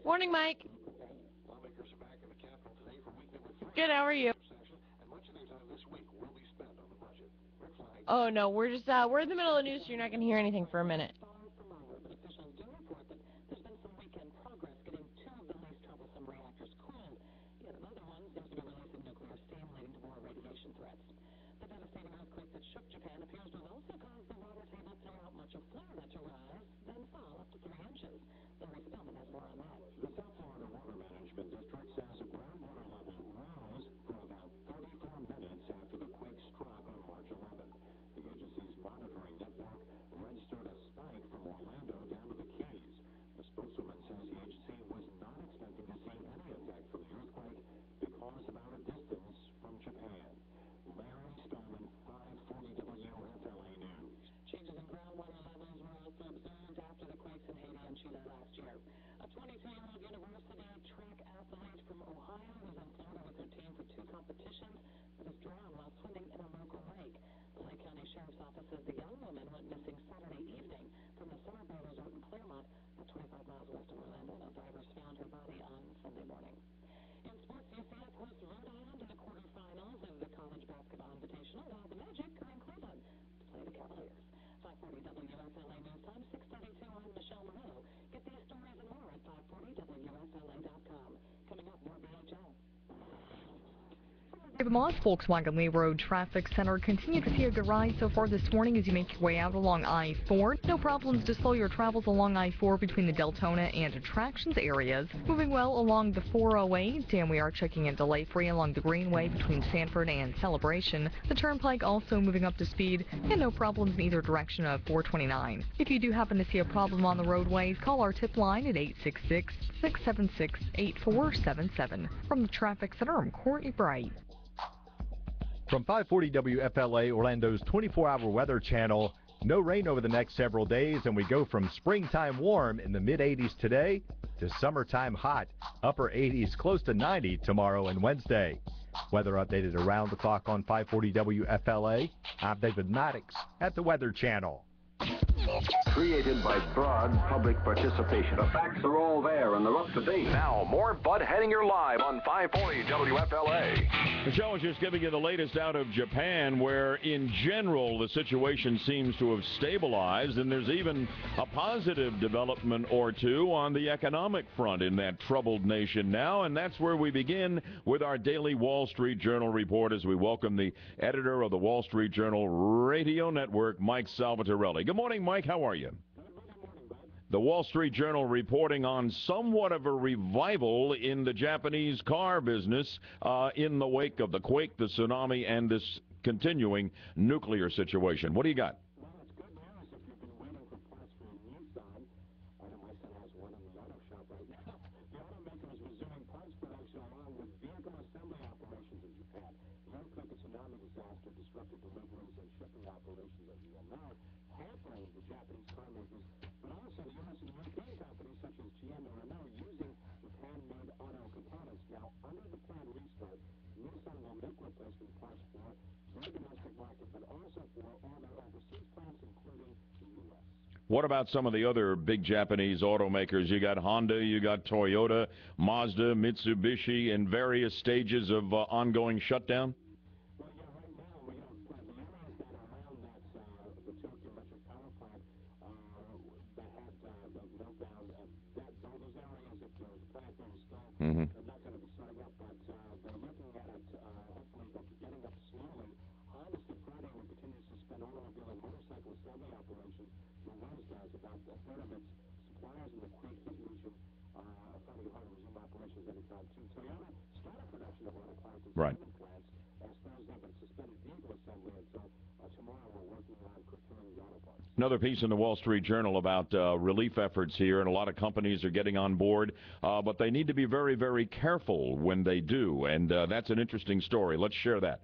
Morning, Mike. Good, how are you? Oh, no, we're in the middle of the news, so you're not going to hear anything for a minute. The Moss Volkswagen Lee Road Traffic Center continue to see a good ride so far this morning as you make your way out along I-4. No problems to slow your travels along I-4 between the Deltona and Attractions areas. Moving well along the 408, and we are checking in delay-free along the Greenway between Sanford and Celebration. The Turnpike also moving up to speed, and no problems in either direction of 429. If you do happen to see a problem on the roadways, call our tip line at 866-676-8477. From the Traffic Center, I'm Courtney Bright. From 540 WFLA, Orlando's 24-hour weather channel, no rain over the next several days, and we go from springtime warm in the mid-80s today to summertime hot, upper 80s, close to 90 tomorrow and Wednesday. Weather updated around the clock on 540 WFLA. I'm David Maddox at the Weather Channel. Created by broad public participation. The facts are all there and they're up to date. Now, more Bud Henninger Live on 540 WFLA. Michelle is just giving you the latest out of Japan, where in general the situation seems to have stabilized, and there's even a positive development or two on the economic front in that troubled nation now, and that's where we begin with our daily Wall Street Journal report as we welcome the editor of the Wall Street Journal Radio Network, Mike Salvatorelli. Good morning, Mike. How are you? The Wall Street Journal reporting on somewhat of a revival in the Japanese car business in the wake of the quake, the tsunami, and this continuing nuclear situation. What do you got? What about some of the other big Japanese automakers? You got Honda, you got Toyota, Mazda, Mitsubishi in various stages of ongoing shutdown? Mm-hmm. Right. Another piece in the Wall Street Journal about relief efforts here, and a lot of companies are getting on board, but they need to be very, very careful when they do, and that's an interesting story. Let's share that.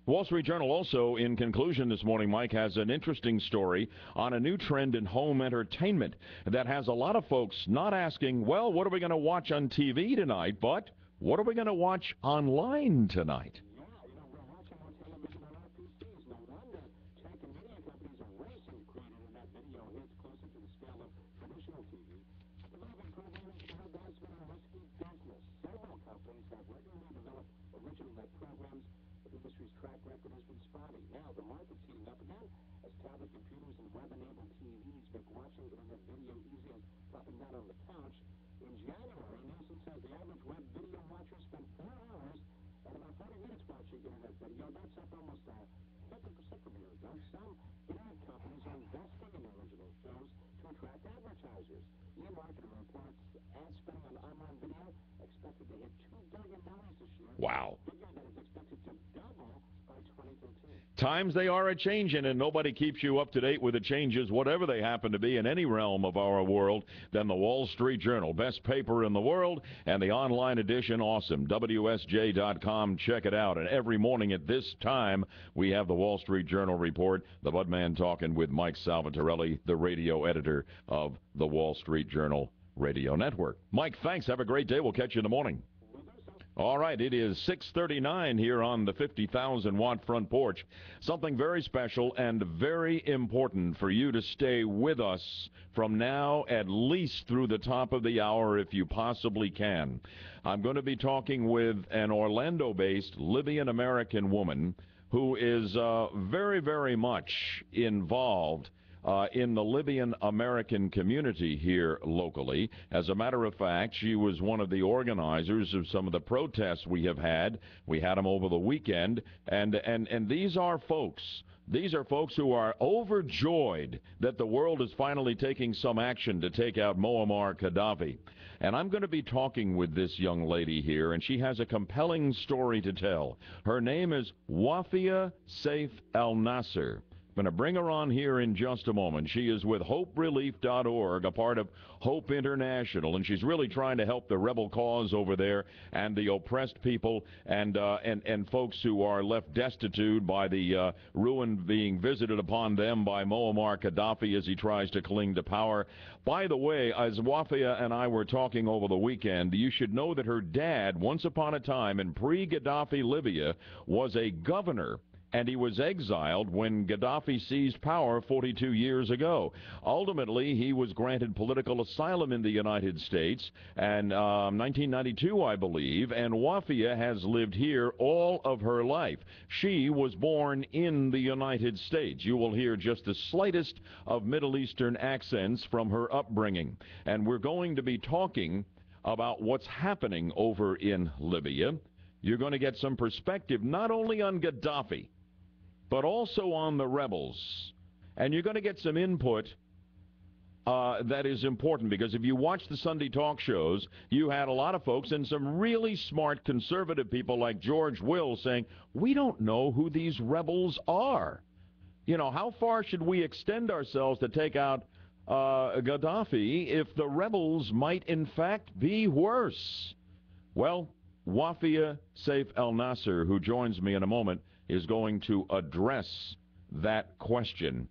Wall Street Journal also, in conclusion this morning, Mike, has an interesting story on a new trend in home entertainment that has a lot of folks not asking, well, what are we going to watch on TV tonight, but what are we going to watch online tonight? Wow. Times they are a-changing, and nobody keeps you up to date with the changes, whatever they happen to be in any realm of our world, than the Wall Street Journal. Best paper in the world, and the online edition, awesome. WSJ.com, check it out. And every morning at this time, we have the Wall Street Journal report. The Budman talking with Mike Salvatorelli, the radio editor of the Wall Street Journal Radio Network. Mike, thanks. Have a great day. We'll catch you in the morning. All right, it is 6:39 here on the 50,000-watt front porch. Something very special and very important for you to stay with us from now at least through the top of the hour if you possibly can. I'm going to be talking with an Orlando-based Libyan-American woman who is very, very much involved in the Libyan-American community here locally. As a matter of fact, she was one of the organizers of some of the protests we have had. We had them over the weekend, and these are folks. These are folks who are overjoyed that the world is finally taking some action to take out Muammar Gaddafi. And I'm going to be talking with this young lady here, and she has a compelling story to tell. Her name is Wafia Saif Al-Nasser. I'm going to bring her on here in just a moment. She is with HopeRelief.org, a part of Hope International, and she's really trying to help the rebel cause over there and the oppressed people and folks who are left destitute by the ruin being visited upon them by Muammar Gaddafi as he tries to cling to power. By the way, as Wafia and I were talking over the weekend, you should know that her dad, once upon a time in pre-Gaddafi Libya, was a governor, and he was exiled when Gaddafi seized power 42 years ago. Ultimately, he was granted political asylum in the United States, and 1992, I believe, and Wafia has lived here all of her life. She was born in the United States. You will hear just the slightest of Middle Eastern accents from her upbringing, and we're going to be talking about what's happening over in Libya. You're going to get some perspective not only on Gaddafi, but also on the rebels. And you're going to get some input that is important, because if you watch the Sunday talk shows, you had a lot of folks and some really smart conservative people like George Will saying, we don't know who these rebels are. You know, how far should we extend ourselves to take out Gaddafi if the rebels might in fact be worse? Well, Wafia Saif Al-Nasser, who joins me in a moment, is going to address that question.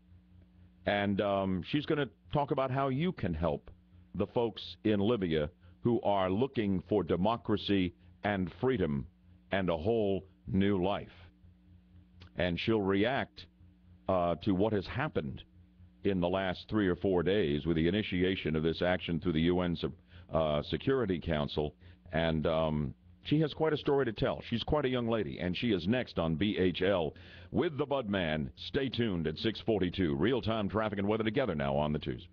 And she's going to talk about how you can help the folks in Libya who are looking for democracy and freedom and a whole new life. And she'll react to what has happened in the last 3 or 4 days with the initiation of this action through the UN Security Council. And she has quite a story to tell. She's quite a young lady, and she is next on BHL with the Budman. Stay tuned at 6:42. Real-time traffic and weather together now on the twos.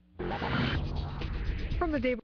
From the day.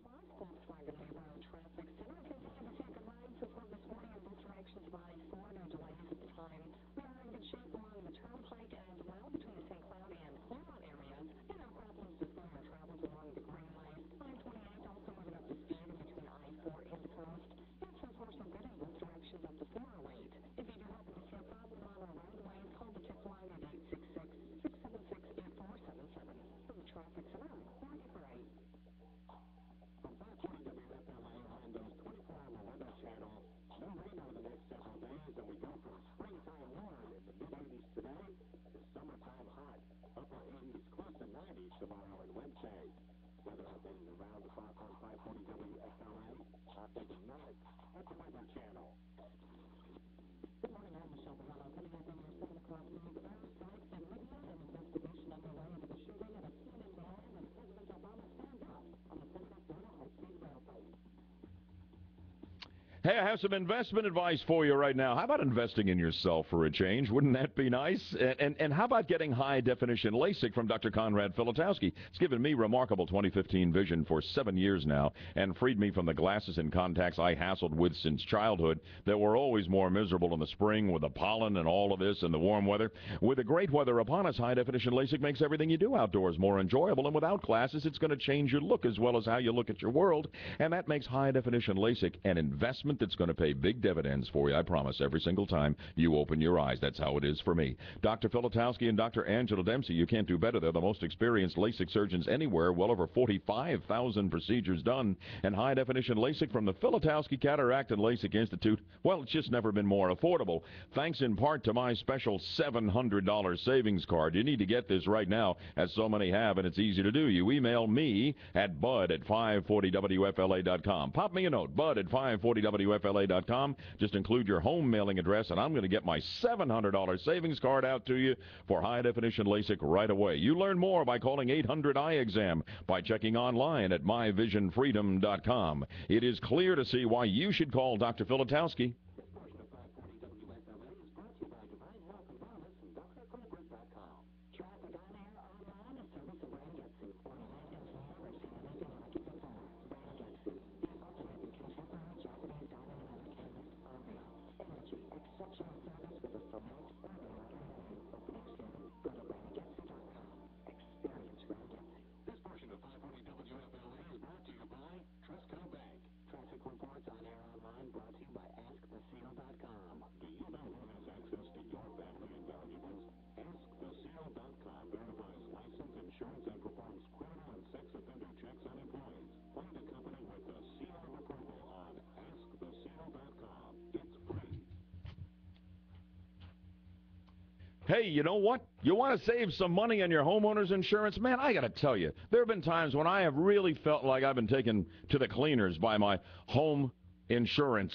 Hey, I have some investment advice for you right now. How about investing in yourself for a change? Wouldn't that be nice? And how about getting high-definition LASIK from Dr. Conrad Filatowski? It's given me remarkable 20/15 vision for 7 years now and freed me from the glasses and contacts I hassled with since childhood that were always more miserable in the spring with the pollen and all of this and the warm weather. With the great weather upon us, high-definition LASIK makes everything you do outdoors more enjoyable, and without glasses, it's going to change your look as well as how you look at your world, and that makes high-definition LASIK an investment that's going to pay big dividends for you, I promise, every single time you open your eyes. That's how it is for me. Dr. Filatowski and Dr. Angela Dempsey, you can't do better. They're the most experienced LASIK surgeons anywhere, well over 45,000 procedures done, and high-definition LASIK from the Filatowski Cataract and LASIK Institute, well, it's just never been more affordable, thanks in part to my special $700 savings card. You need to get this right now, as so many have, and it's easy to do. You email me at bud@540wfla.com. Pop me a note, bud@540wfla.com. Just include your home mailing address, and I'm going to get my $700 savings card out to you for high-definition LASIK right away. You learn more by calling 800-eye-exam, by checking online at myvisionfreedom.com. It is clear to see why you should call Dr. Filatowski. Hey, you know what? You want to save some money on your homeowner's insurance? Man, I got to tell you, there have been times when I have really felt like I've been taken to the cleaners by my home insurance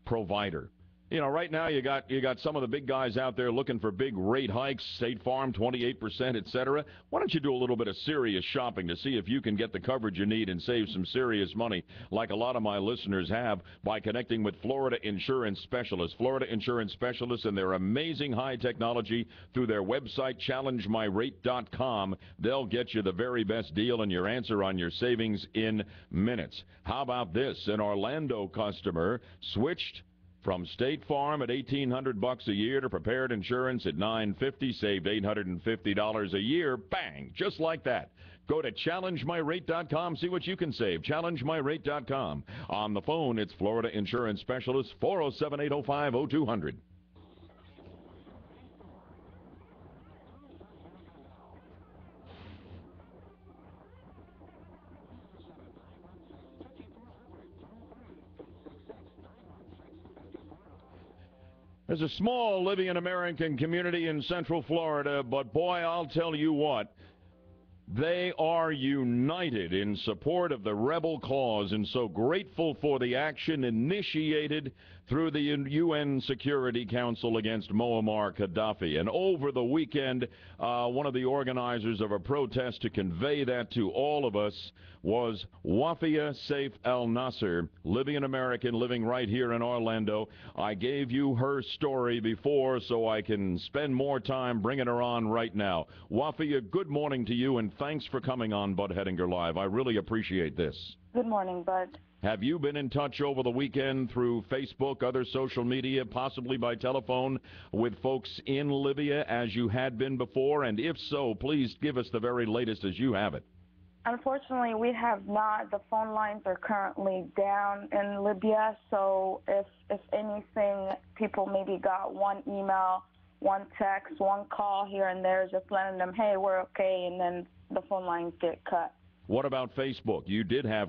provider. You know, right now you got some of the big guys out there looking for big rate hikes, State Farm 28%, etc. Why don't you do a little bit of serious shopping to see if you can get the coverage you need and save some serious money, like a lot of my listeners have, by connecting with Florida Insurance Specialists. Florida Insurance Specialists and their amazing high technology through their website, challengemyrate.com. They'll get you the very best deal and your answer on your savings in minutes. How about this? An Orlando customer switched from State Farm at $1,800 a year to Prepared Insurance at $950, saved $850 a year. Bang! Just like that. Go to challengemyrate.com, see what you can save. Challengemyrate.com. On the phone, it's Florida Insurance Specialist, 407-805-0200. There's a small Libyan American community in Central Florida, but boy, I'll tell you what, they are united in support of the rebel cause and so grateful for the action initiated through the UN Security Council against Muammar Gaddafi. And over the weekend, one of the organizers of a protest to convey that to all of us was Wafia Saif al-Nasser, Libyan American living right here in Orlando. I gave you her story before, so I can spend more time bringing her on right now. Wafia, good morning to you, and thanks for coming on Bud Hettinger Live. I really appreciate this. Good morning, Bud. Have you been in touch over the weekend through Facebook, other social media, possibly by telephone, with folks in Libya as you had been before? And if so, please give us the very latest as you have it. Unfortunately, we have not. The phone lines are currently down in Libya, so if anything, people maybe got one email, one text, one call here and there, just letting them, hey, we're okay, and then the phone lines get cut. What about Facebook? You did have